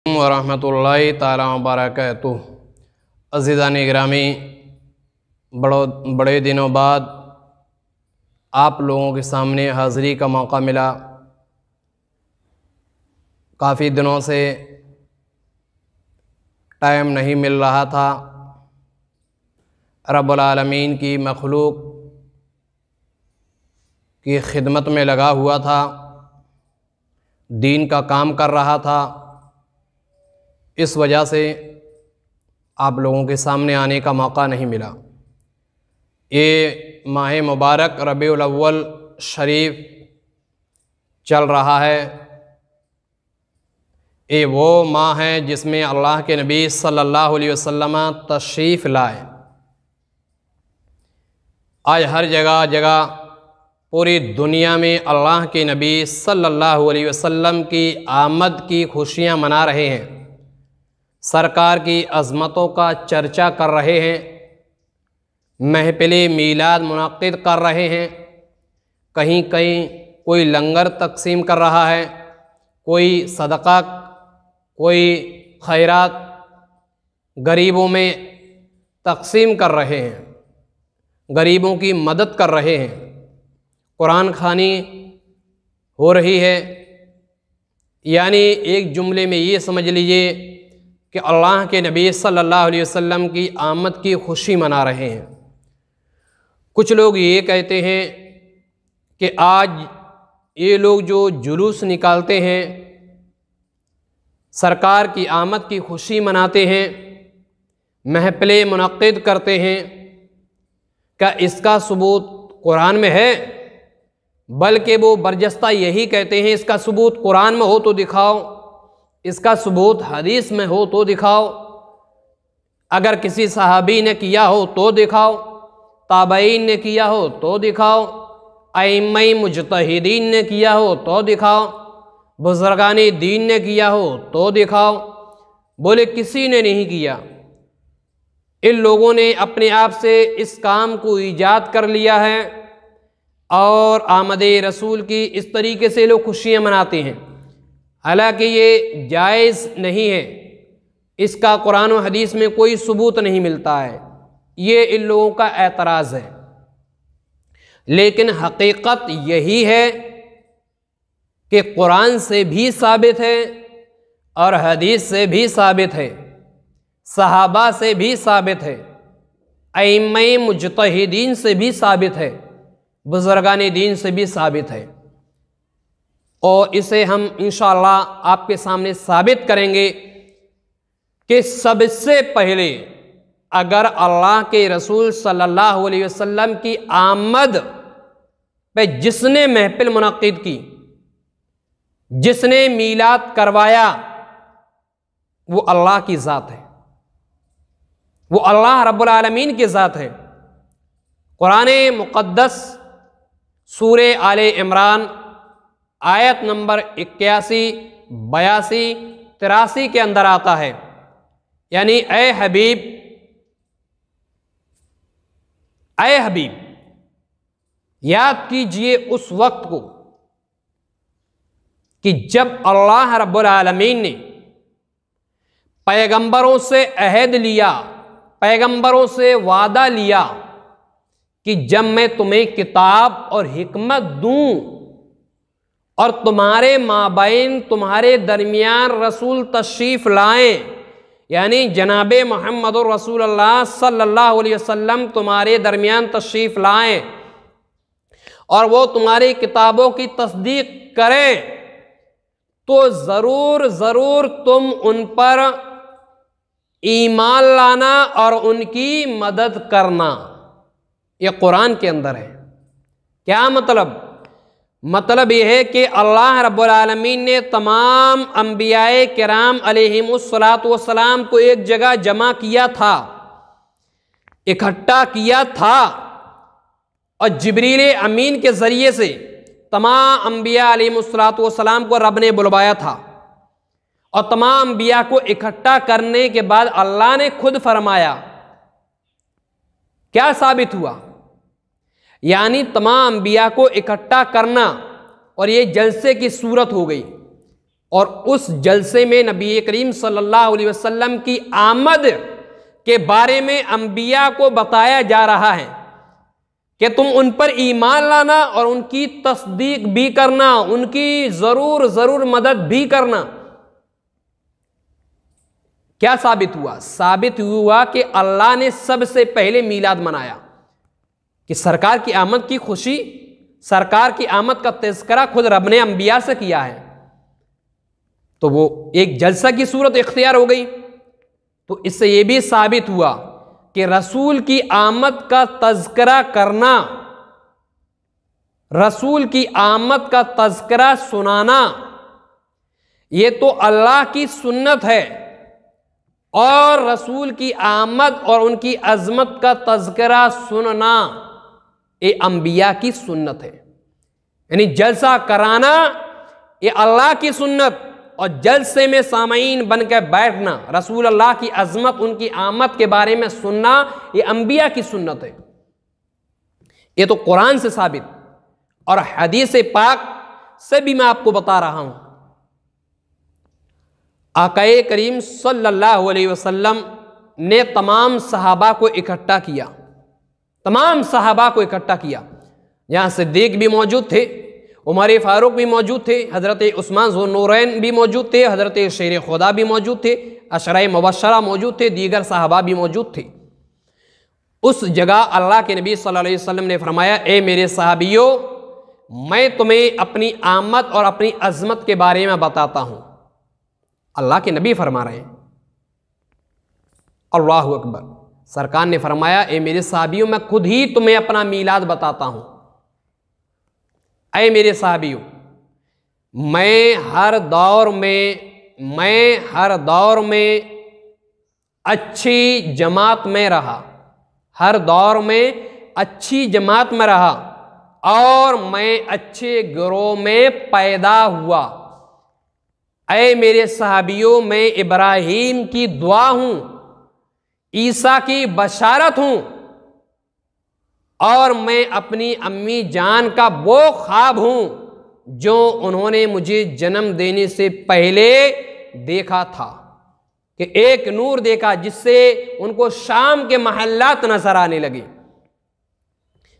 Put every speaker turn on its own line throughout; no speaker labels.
वरहमतुल्लाहि ताला वबरकातुहू। अज़ीज़ान गिरामी, बड़े दिनों बाद आप लोगों के सामने हाज़िरी का मौका मिला। काफ़ी दिनों से टाइम नहीं मिल रहा था। रब्बुल आलमीन की मखलूक की खिदमत में लगा हुआ था, दीन का काम कर रहा था। इस वजह से आप लोगों के सामने आने का मौका नहीं मिला। ये माह मुबारक रबीउल अव्वल शरीफ चल रहा है। ये वो माह है जिसमें अल्लाह के नबी सल्लल्लाहु अलैहि वसल्लम तशरीफ़ लाए। आज हर जगह जगह पूरी दुनिया में अल्लाह के नबी सल्लल्लाहु अलैहि वसल्लम की आमद की खुशियाँ मना रहे हैं, सरकार की अज़मतों का चर्चा कर रहे हैं, महफ़िल मीलाद मुनक़्क़िद कर रहे हैं। कहीं कहीं कोई लंगर तकसीम कर रहा है, कोई सदक़ा, कोई खैरात गरीबों में तकसीम कर रहे हैं, गरीबों की मदद कर रहे हैं। कुरान ख़वानी हो रही है। यानी एक जुमले में ये समझ लीजिए कि अल्लाह के नबी सल्लल्लाहु अलैहि वसल्लम की आमद की खुशी मना रहे हैं। कुछ लोग ये कहते हैं कि आज ये लोग जो जुलूस निकालते हैं, सरकार की आमद की खुशी मनाते हैं, महफ़िलें मुनक़्क़िद करते हैं, क्या इसका सबूत कुरान में है? बल्कि वो बरजस्ता यही कहते हैं इसका सबूत कुरान में हो तो दिखाओ, इसका सबूत हदीस में हो तो दिखाओ, अगर किसी सहाबी ने किया हो तो दिखाओ, ताबईन ने किया हो तो दिखाओ, अइम्मा मुजतहिदीन ने किया हो तो दिखाओ, बुज़ुर्गानी दीन ने किया हो तो दिखाओ। बोले किसी ने नहीं किया। इन लोगों ने अपने आप से इस काम को ईजाद कर लिया है और आमदे रसूल की इस तरीके से लोग खुशियाँ मनाते हैं। हालांकि ये जायज़ नहीं है, इसका कुरान और हदीस में कोई सबूत नहीं मिलता है। ये इन लोगों का एतराज़ है। लेकिन हकीकत यही है कि कुरान से भी साबित है और हदीस से भी साबित है, सहाबा से भी साबित है, अइम्मा मुजतहिदीन से भी साबित है, बुज़ुर्गान दीन से भी साबित है। और इसे हम इंशाअल्लाह आपके सामने साबित करेंगे कि सबसे पहले अगर अल्लाह के रसूल सल्लल्लाहु अलैहि वसल्लम की आमद पे जिसने महफिल मुनक़्क़िद की, जिसने मीलाद करवाया, वो अल्लाह की ज़ात है, वो अल्लाह रब्बुल आलमीन की ज़ात है। कुरान मुक़द्दस सूरे आले इमरान आयत नंबर 81, 82, 83 के अंदर आता है, यानी ऐ हबीब याद कीजिए उस वक्त को कि जब अल्लाह रब्बुल आलमीन ने पैगंबरों से अहद लिया, पैगंबरों से वादा लिया कि जब मैं तुम्हें किताब और हिकमत दूं और तुम्हारे माबैन, तुम्हारे दरमियान रसूल तशरीफ़ लाएं, यानी जनाबे मोहम्मद रसूलुल्लाह सल्लल्लाहु अलैहि वसल्लम तुम्हारे दरमियान तशरीफ़ लाएं और वो तुम्हारी किताबों की तस्दीक करें, तो ज़रूर ज़रूर तुम उन पर ईमान लाना और उनकी मदद करना। ये कुरान के अंदर है। क्या मतलब? मतलब यह है कि अल्लाह रब्बुल आलमीन ने तमाम अंबियाए किराम अलैहिमुस्सलातु वस्सलाम को एक जगह जमा किया था, इकट्ठा किया था, और जिब्रील अमीन के ज़रिए से तमाम अंबिया अलैहिमुस्सलातु वस्सलाम को रब ने बुलवाया था। और तमाम अंबिया को इकट्ठा करने के बाद अल्लाह ने खुद फरमाया, क्या साबित हुआ? यानी तमाम अंबिया को इकट्ठा करना, और ये जलसे की सूरत हो गई। और उस जलसे में नबी करीम सल्लल्लाहु अलैहि वसल्लम की आमद के बारे में अंबिया को बताया जा रहा है कि तुम उन पर ईमान लाना और उनकी तस्दीक भी करना, उनकी जरूर मदद भी करना। क्या साबित हुआ? साबित हुआ कि अल्लाह ने सबसे पहले मीलाद मनाया, कि सरकार की आमद की खुशी, सरकार की आमद का तज़किरा खुद रब ने अंबिया से किया है, तो वो एक जलसा की सूरत इख्तियार हो गई। तो इससे यह भी साबित हुआ कि रसूल की आमद का तज़किरा करना, रसूल की आमद का तज़किरा सुनाना, ये तो अल्लाह की सुन्नत है, और रसूल की आमद और उनकी अजमत का तज़किरा सुनना ये अंबिया की सुन्नत है। यानी जलसा कराना ये अल्लाह की सुन्नत, और जलसे में सामईन बनकर बैठना, रसूल अल्लाह की अजमत, उनकी आमद के बारे में सुनना, ये अंबिया की सुन्नत है। ये तो कुरान से साबित, और हदीस पाक से भी मैं आपको बता रहा हूं। आकाए करीम सल्लल्लाहु अलैहि वसल्लम ने तमाम सहाबा को इकट्ठा किया, तमाम सहाबा को इकट्ठा किया। यहां सिद्दीक भी मौजूद थे, उमर फारूक भी मौजूद थे, हज़रत उस्मान ज़ुन्नूरैन भी मौजूद थे, हज़रत शेर खुदा भी मौजूद थे, अशराए मुबश्शरा मौजूद थे, दीगर सहाबा भी मौजूद थे। उस जगह अल्लाह के नबी सल्लल्लाहु अलैहि वसल्लम ने फरमाया, ए मेरे सहाबियों, मैं तुम्हें अपनी आमद और अपनी अजमत के बारे में बताता हूँ। अल्लाह के नबी फरमा रहे हैं, अल्लाहु अकबर। सरकार ने फरमाया, ए मेरे सहाबियों, मैं खुद ही तुम्हें अपना मीलाद बताता हूँ। ऐ मेरे साहबियों, मैं हर दौर में अच्छी जमात में रहा, हर दौर में अच्छी जमात में रहा, और मैं अच्छे गिरोह में पैदा हुआ। ऐ मेरे साहबियों, मैं इब्राहीम की दुआ हूँ, ईसा की बशारत हूँ, और मैं अपनी अम्मी जान का वो ख्वाब हूं जो उन्होंने मुझे जन्म देने से पहले देखा था, कि एक नूर देखा जिससे उनको शाम के महल्लात नजर आने लगे।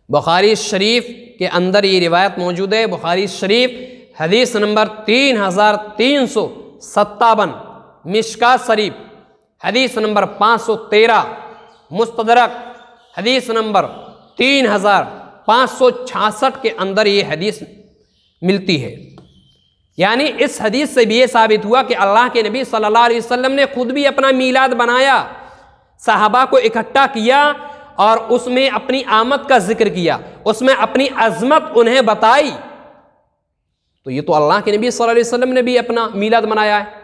बुखारी शरीफ के अंदर ये रिवायत मौजूद है। बुखारी शरीफ हदीस नंबर 3357, मिशका शरीफ हदीस नंबर 513, मुस्तदरक हदीस नंबर 3566 के अंदर ये हदीस मिलती है। यानी इस हदीस से भी ये साबित हुआ कि अल्लाह के नबी सल्लल्लाहु अलैहि वसल्लम ने खुद भी अपना मीलाद बनाया, सहाबा को इकट्ठा किया और उसमें अपनी आमद का जिक्र किया, उसमें अपनी अजमत उन्हें बताई। तो ये तो अल्लाह के नबी सल्लल्लाहु अलैहि वसल्लम ने भी अपना मीलाद मनाया है।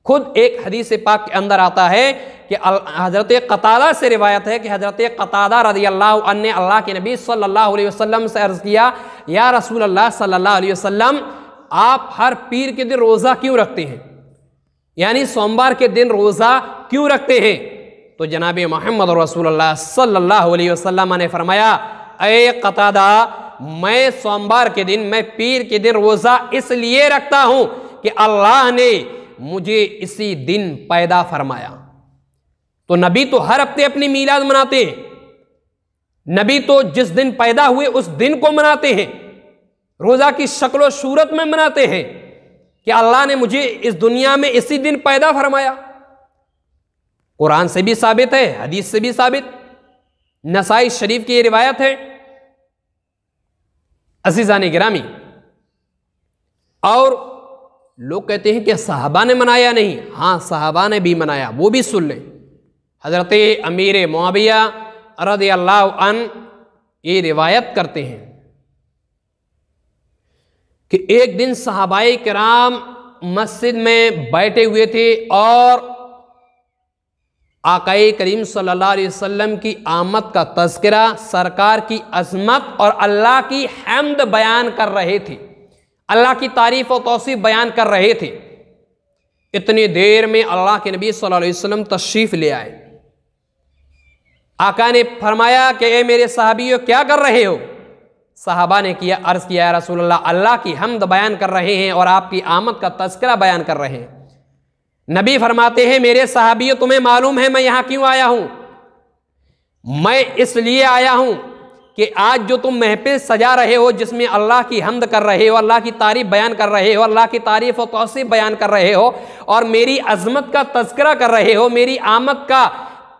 खुद एक हदीस पाक के अंदर आता है कि हज़रत क़तादा से रिवायत है कि हज़रत क़तादा रज़ियल्लाहु अन्हु ने अल्लाह के नबी सल्लल्लाहु अलैहि वसल्लम से अर्ज़ किया, या रसूल अल्लाह सल्लल्लाहु अलैहि वसल्लम, आप हर पीर के दिन रोज़ा क्यों रखते हैं? यानी सोमवार के दिन रोज़ा क्यों रखते हैं? तो जनाब मोहम्मद रसूलुल्लाह सल्लल्लाहु अलैहि वसल्लम ने फरमाया, ऐ क़तादा, मैं सोमवार के दिन, मैं पीर के दिन रोज़ा इसलिए रखता हूँ कि अल्लाह ने मुझे इसी दिन पैदा फरमाया। तो नबी तो हर हफ्ते अपनी मीलाद मनाते हैं, नबी तो जिस दिन पैदा हुए उस दिन को मनाते हैं, रोजा की शक्ल सूरत में मनाते हैं कि अल्लाह ने मुझे इस दुनिया में इसी दिन पैदा फरमाया। कुरान से भी साबित है, हदीस से भी साबित, नसाई शरीफ की ये रिवायत है। अज़ीज़ान गिरामी, और लोग कहते हैं कि सहाबा ने मनाया नहीं। हाँ, सहाबा ने भी मनाया, वो भी सुन लें। हज़रत अमीर मुआविया रज़ियल्लाहु अन्हु ये रिवायत करते हैं कि एक दिन सहाबाए किराम मस्जिद में बैठे हुए थे और आकाए करीम सल्लल्लाहु अलैहि वसल्लम की आमद का तज़किरा, सरकार की अज़मत और अल्लाह की हम्द बयान कर रहे थे, अल्लाह की तारीफ और तौसीफ बयान कर रहे थे। इतनी देर में अल्लाह के नबी सल्लल्लाहु अलैहि वसल्लम तशरीफ़ ले आए। आका ने फरमाया कि ए मेरे सहाबियों, क्या कर रहे हो? सहाबा ने किया, अर्ज किया, या रसूलल्लाह, अल्लाह की हम्द बयान कर रहे हैं और आपकी आमद का तज़किरा बयान कर रहे हैं। नबी फरमाते हैं, मेरे सहाबियों, तुम्हें मालूम है मैं यहां क्यों आया हूं? मैं इसलिए आया हूं कि आज जो तुम महफिल सजा रहे हो, जिसमें अल्लाह की हम्द कर रहे हो, अल्लाह की तारीफ बयान कर रहे हो, अल्लाह की तारीफ और तौसीफ बयान कर रहे हो और मेरी अजमत का तज़किरा कर रहे हो, मेरी आमद का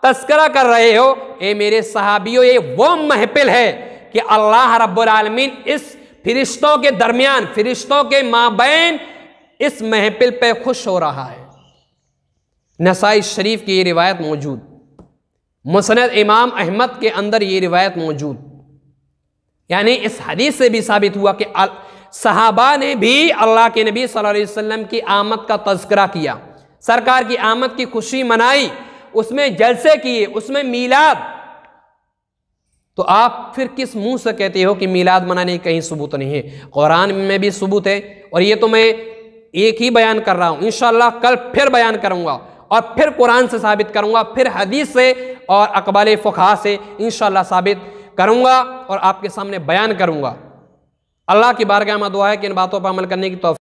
तज़किरा कर रहे हो, ए मेरे सहाबियों, ये वो महफिल है कि अल्लाह रब्बुल आलमीन इस फिरिश्तों के दरमियान, फिरिश्तों के माबैन इस महफिल पे खुश हो रहा है। नसाई शरीफ की ये रिवायत मौजूद, मुस्नद इमाम अहमद के अंदर ये रिवायत मौजूद। यानी इस हदीस से भी साबित हुआ कि सहाबा ने भी अल्लाह के नबी सल्लल्लाहु अलैहि वसल्लम की आमद का तज़किरा किया, सरकार की आमद की खुशी मनाई, उसमें जलसे किए, उसमें मीलाद। तो आप फिर किस मुंह से कहते हो कि मीलाद मनाने की कहीं सबूत नहीं है? कुरान में भी सबूत है और ये तो मैं एक ही बयान कर रहा हूं, इंशाअल्लाह कल फिर बयान करूंगा और फिर कुरान से साबित करूंगा, फिर हदीस से और अक़वाल फ़ुक़हा से इंशाअल्लाह साबित करूंगा और आपके सामने बयान करूंगा। अल्लाह की बारगाह में दुआ है कि इन बातों पर अमल करने की तौफीक